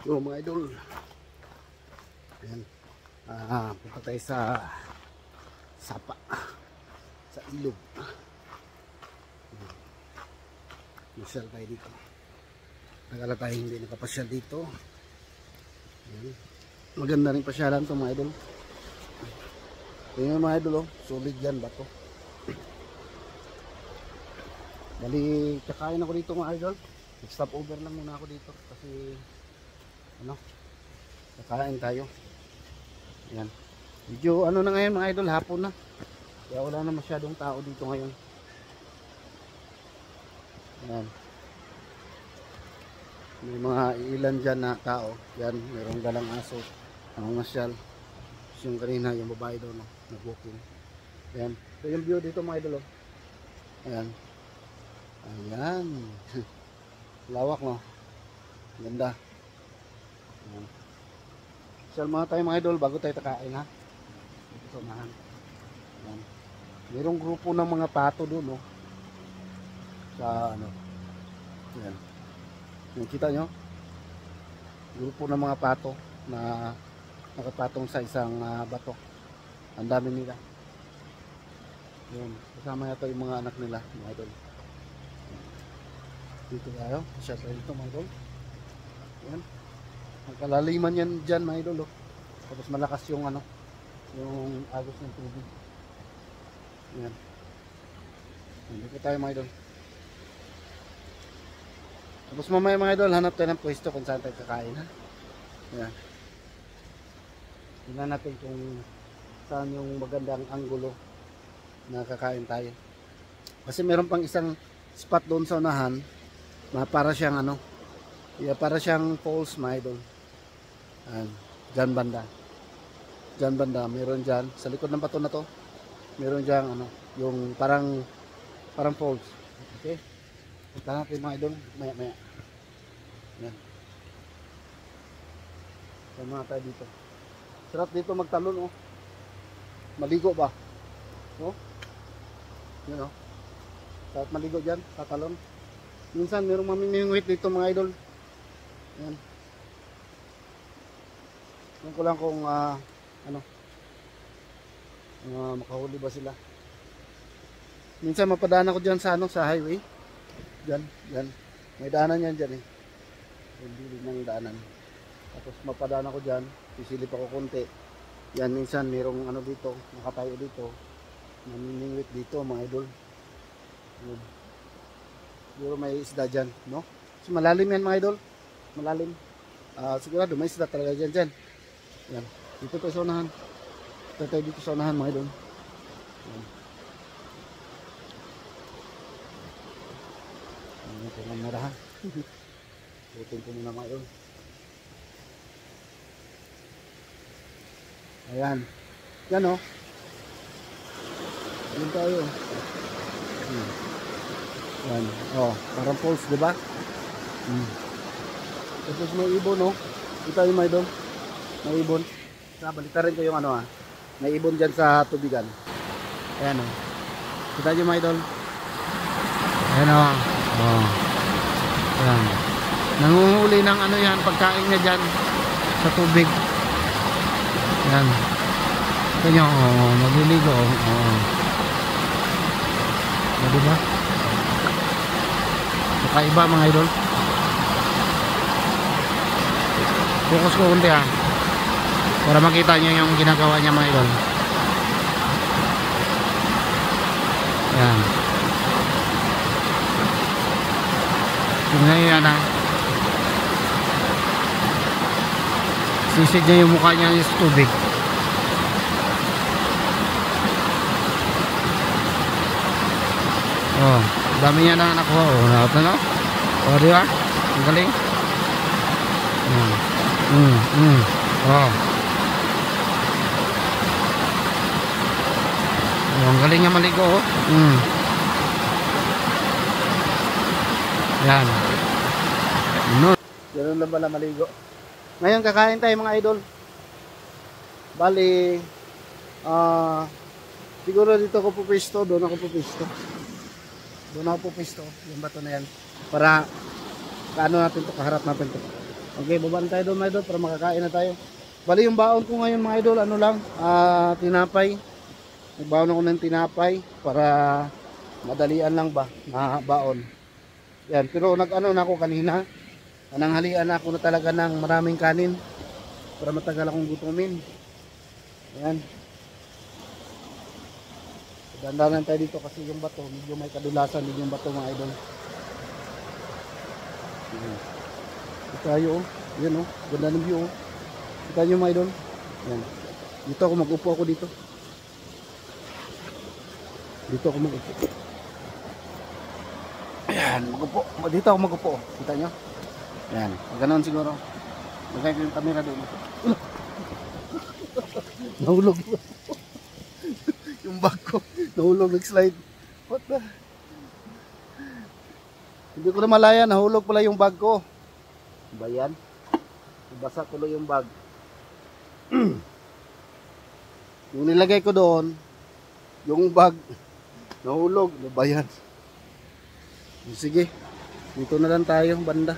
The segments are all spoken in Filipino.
So mga idol, ayan, punta tayo sa sapa, sa ilog. Masyal tayo dito. Nagala tayo hindi nakapasyal dito. Ayan. Maganda rin pasyalan ito mga idol. Tingnan mga idol, oh, solid yan bato. Bali, kakain ako dito mga idol. Stop over lang muna ako dito kasi ano, kakain tayo. Ayan. Medyo ano na ngayon mga idol, hapon na. Kaya wala na masyadong tao dito ngayon. Ayan. May mga ilan dyan na tao. Yan, mayroong dalang aso. Ang masyal. Yung kanina, yung babae doon, no? Nag-walking. Ayan. Ito yung view dito mga idol. Oh. Ayan. Ayan. Lawak, no? Ganda. Ayan. Masyal mga tayo mga idol bago tayo takain, ha? Dito sa unahan. Ayan. Mayroong grupo ng mga pato doon, no? Sa ano. Ayan. Yung kita nyo, grupo ng mga pato na nakapatong sa isang bato. Ang dami nila. Yun, kasama yata yung mga anak nila, mga idol. Dito tayo, shot tayo dito mga idol. Yan. Ang kalaliman yan dyan mga idol. Oh. Tapos malakas yung ano, yung agos ng tubig. Yan. Dito tayo mga idol. Tapos mamaya mga idol, hanap tayo ng pwesto kung saan tayo kakain, ha? Yan. Tingnan natin kung saan yung magandang anggulo na kakain tayo. Kasi meron pang isang spot doon sa unahan na para siyang ano, para siyang falls mga idol. Yan. Diyan banda. Diyan banda, meron dyan. Sa likod ng bato na to, meron dyan ano, yung parang falls. Okay? Punta natin mga idol, maya maya. Yan. Sama tayo dito. Sarap dito magtalon, oh. Maligo ba? Oh. Yan, oh. Sarap maligo dyan, tatalon. Minsan mayroong mamimingwit dito mga idol. Yan. Yan ko lang kung ano, makahuli ba sila. Minsan mapadaan ako dyan sa ano, sa highway. Dyan, dyan. May daanan yan dyan eh. Hindi ng daanan. Tapos mapadaan ako dyan. Sisilip ako konti. Yan, minsan mayroong ano dito, nakatayo dito. Namimingwit dito mga idol. Siguro may isda dyan, no? So, malalim yan mga idol. Malalim. Sigurado may isda talaga dyan dyan. Yan. Dito tayo sa unahan. Dito tayo dito sa unahan mga idol. Yan. Ito nga marahan. Putin ko muna mga idol. Ayan. Yan o. Yan tayo. Yan. O, parang falls, diba? Tapos may ibon o. Ito yung mga idol. May ibon. Balita rin ko yung ano may ibon dyan sa tubigan. Ayan o. Kita nyo mga idol. Ayan o. Oh. Ayan. Nangunghuli ng ano yan, pagkain niya dyan sa tubig. Ayan. Ito nyo, nagliligo. Diba? Kakaiba mga idol. Focus ko kunti para makita nyo yung ginagawa niya mga idol. Ayan. Tingnan nyo yan sisid niya yung mukha niya sa tubig. Oh, dami niya na nakuha. Oh, di ba? Ang galing. Oh. Ang galing niya maligo, oh. Yan. Ganun lang pala maligo. Ngayon kakain tayo mga idol. Bali, siguro dito ako pupisto, doon ako pupisto. Doon ako pupisto, yung bato na yan. Para kaano natin to, kaharap natin to. Okay, babaan tayo doon mga idol para makakain na tayo. Bali yung baon ko ngayon mga idol, ano lang, tinapay. Nagbaon ako ng tinapay para madalian lang ba na baon. Yan, pero nag-ano na ako kanina. Nananghalian na ako na talaga ng maraming kanin para matagal akong gutumin. Yan. Dandanan tayo dito kasi yung bato, medyo may kadulasan din yung bato mga idol. Yan. Ito tayo oh. Yan oh, ganda ng view oh. Kita nyo mga idol. Yan. Dito ako mag-upo ako dito. Dito ako mag-upo. Ayan, mag-upo. Dito ako mag-upo. Kita nyo? Ayan, ganoon siguro. Lagay ko yung camera doon. Nahulog. Yung bag ko. Nahulog, nag-slide. What the? Hindi ko na malaya. Nahulog pala yung bag ko. Ba yan? Basa tuloy yung bag. Yung nilagay ko doon, yung bag, nahulog. Ano ba yan? Sige, dito na lang tayo, banda.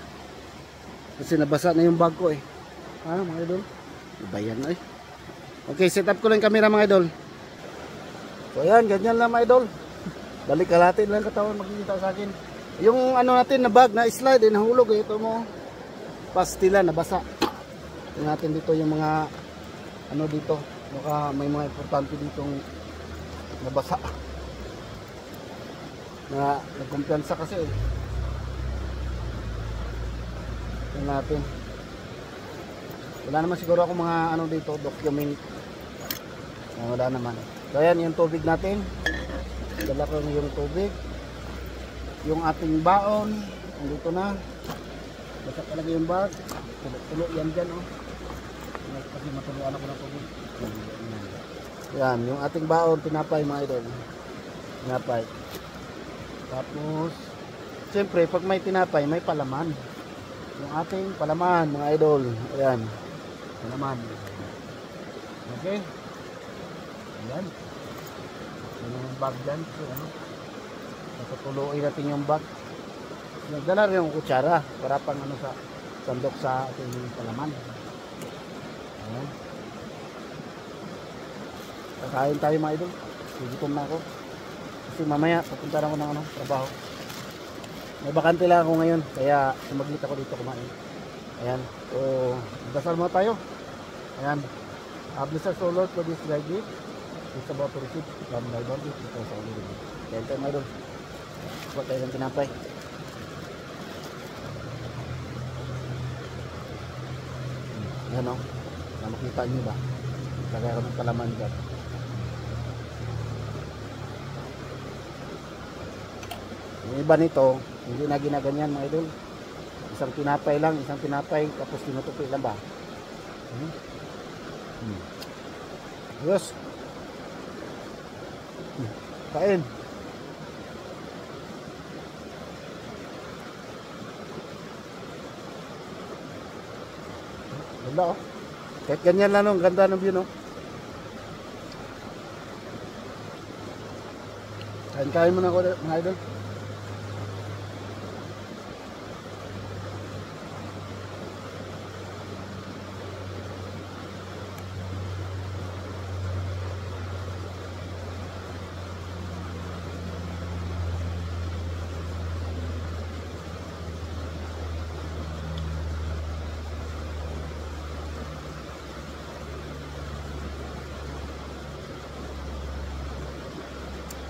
Kasi nabasa na yung bag ko eh. Mga idol? Ano ba yan eh? Okay, set up ko lang yung camera mga idol. So ayan, ganyan lang mga idol. Balik kalatin lang katawan makikita sa akin. Yung ano natin na bag, na slide eh, nahulog eh. Ito mo, pastila, nabasa. Tingnan natin dito yung mga ano dito, baka may mga importante ditong nabasa na nagkumpiyansa kasi eh. Tingnan natin. Wala naman siguro ako mga ano dito, document. Wala naman. So ayan yung tubig natin. Dala ko yung tubig. Yung ating baon dito na. Basta talaga yung bag. Tulo yan dyan oh. Kasi matuluan ako ng tubig. Yan, yung ating baon, tinapay mga idol. Tinapay. Tapos, siyempre, pag may tinapay, may palaman. Yung ating palaman mga idol. Ayan. Palaman. Okay. Ayan. Yung bag dyan. So, ano? Natutuluin natin yung bag. Nagdala rin yung kutsara para pang ano sa sandok sa ating palaman. Ayan. Kakain tayo mga idol. Gugutom na ako. Kasi mamaya papunta na ako ng ano, trabaho. May bakante lang ako ngayon. Kaya sumaglit ako dito kumain. Ayan. So, dasal mo tayo. Ayan. Bless us, O Lord, for this thy gift. It's about to receive from thy body. Ito sa ulo. Kaya tayo mga idol. Huwag tayo ng tinapay. Ayan o. Makita nyo ba? Lagay ako ng palaman dyan. Yung iba nito, hindi na ginaganyan mga idol. Isang tinapay lang, tapos tinutupi lang ba? Yes. Kain. Wala oh. Kahit ganyan lang no, ganda ng view no. Kain mo na ako mga idol.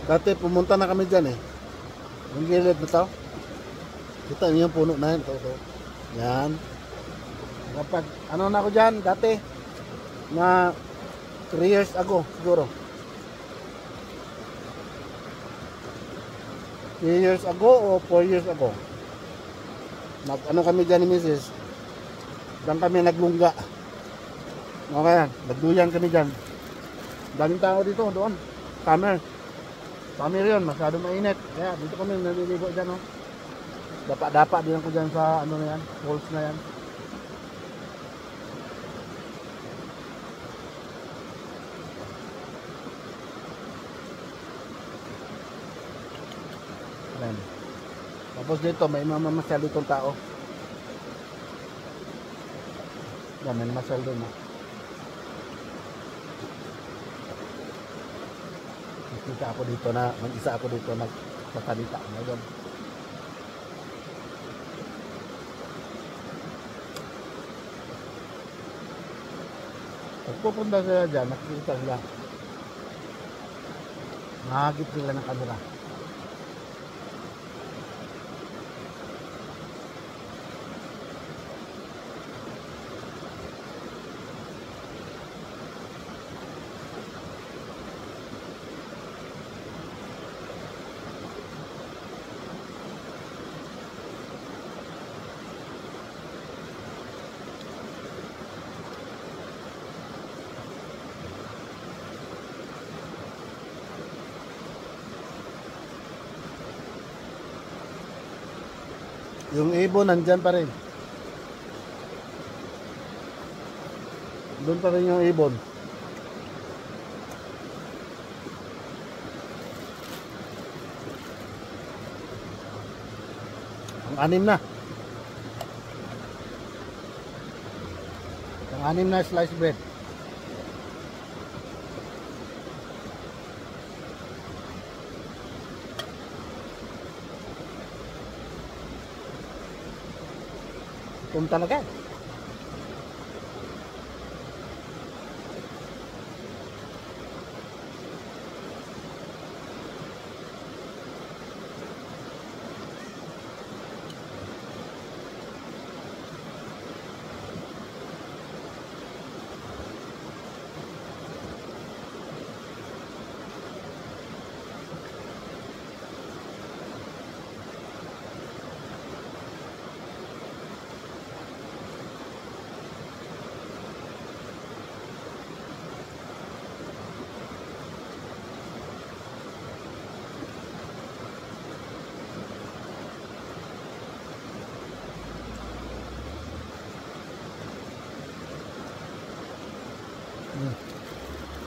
Dati pumunta na kami dyan eh. Yung gilid na to. Kita niyo yung puno na yan. Ito. Yan. Kapag ano na ako dyan dati. Na 3 years ago siguro. 3 years ago o 4 years ago. Ano kami dyan ni Mrs. Diyan kami naglungga. Okay, nagduyan kami dyan. Daming tao dito doon. Summer yun, masyado mainit. Kaya dito kami naliligo dyan, no? Dapa-dapa din ako dyan sa, ano na yan, falls na yan. Ayan. Tapos dito, may mamamasyal ditong tao. Yan, may masal doon. Nakita ako dito na, mag-isa ako dito nagsasalita. Ngayon. Pag pupunta sila dyan, nakikita sila. Mahagip sila ng kamera. Yung ibon nandyan pa rin. Doon pa rin yung ibon. Ang anim na. Ang anim na sliced bread. Gutom talaga.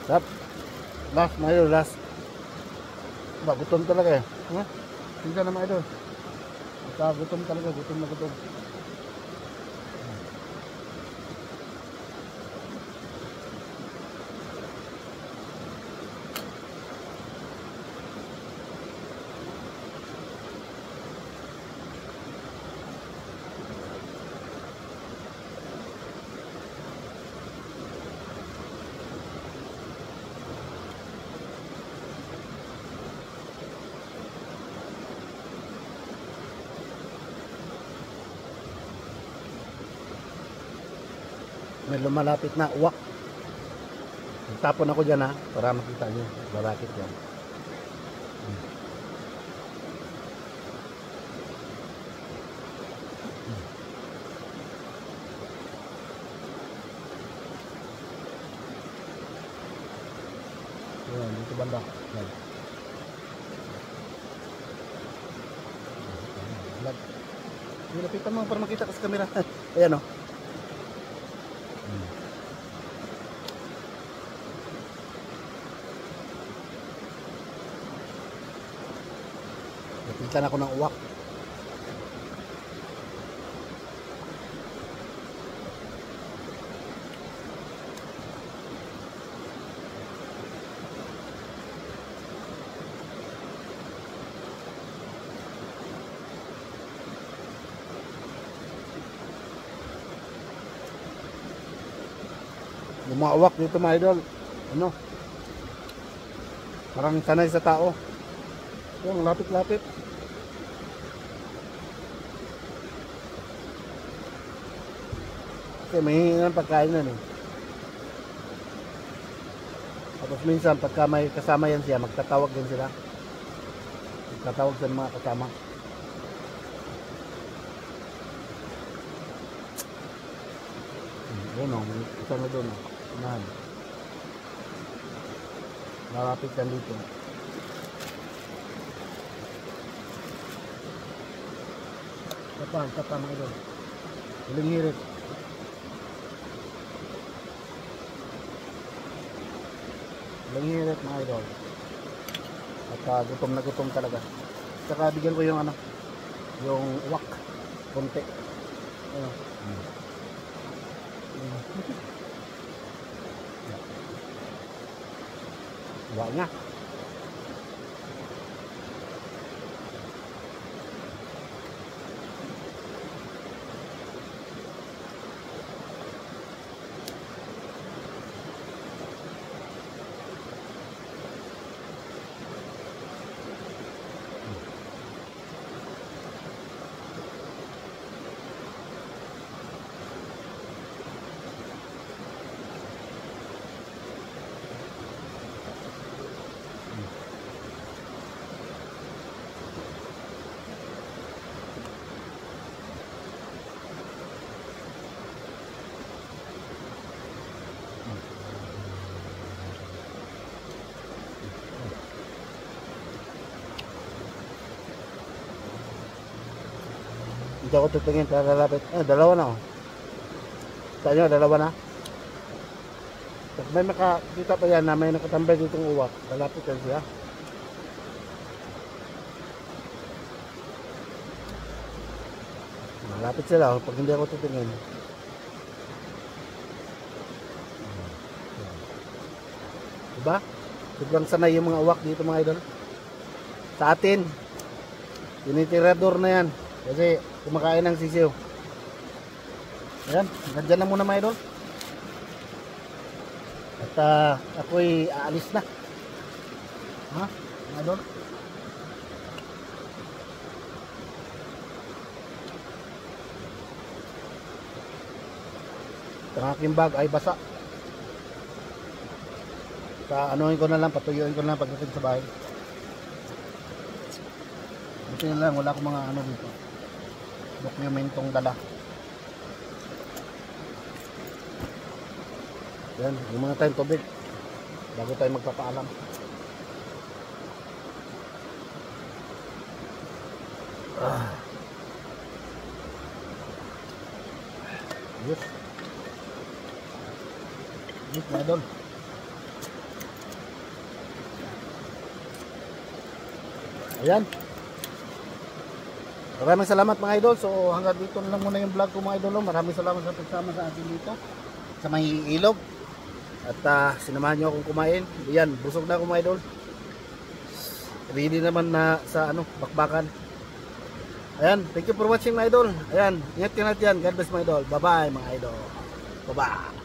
Sarap. Last na yun, last. Gutom talaga eh. Ha? Tingnan naman ito. Gutom talaga, gutom na gutom. May lumalapit na uwak. Tapon ako dyan ha, para makita nyo. Barakit yan. Ayan, dito banda. Ayan. Nilapitan mo para makita ka sa camera. Ayan o. Napitan ako ng uwak. Yung mga uwak dito mga idol, ano, parang sanay sa tao. Yung lapit-lapit. Kasi may hingi ng pagkain nun eh. Tapos minsan pagka may kasama yan siya, magtatawag din sila. Magtatawag sa mga kasama. Yun o, isa na doon o. Unahan. Malapit yan dito. Isa pa mga idol. Huling hirit. Huling hirit mga idol. At gutom na gutom talaga. Saka bigyan ko yung ano, yung uwak. Konti. Ano. Wala nga. Hindi ako tutingin para lalapit. Dalawa na oh. Sa inyo, dalawa na. Pag may makakita pa yan na may nakatambay ditong uwak, lalapit yan siya. Malapit sila oh, pag hindi ako tutingin. Diba? Sobrang sanay yung mga uwak dito mga idol. Sa atin, tinitirador na yan. Kasi kumakain ng sisiw. Ayan, ganyan na muna mga idol. At ako'y aalis na. Ha? Mga idol? Ang aking bag ay basa. Anuhin ko na lang, patuyuin ko na lang pagdating sa bahay. Buti na lang, wala akong mga ano dito. Dokumentong dala. Yan, yung mga tayong tubig bago tayo magpapaalam. Yes. Yes, mga idol. Ayan. Maraming salamat mga idol. So hanggang dito na lang muna yung vlog ko mga idol. Maraming salamat sa pagsama sa atin dito sa may ilog. At sinamahan nyo akong kumain. Ayan, busog na ako mga idol. Ready naman na sa bakbakan. Ayan, thank you for watching mga idol. Ayan, ingat ka natin. God bless mga idol. Bye bye mga idol. Bye bye.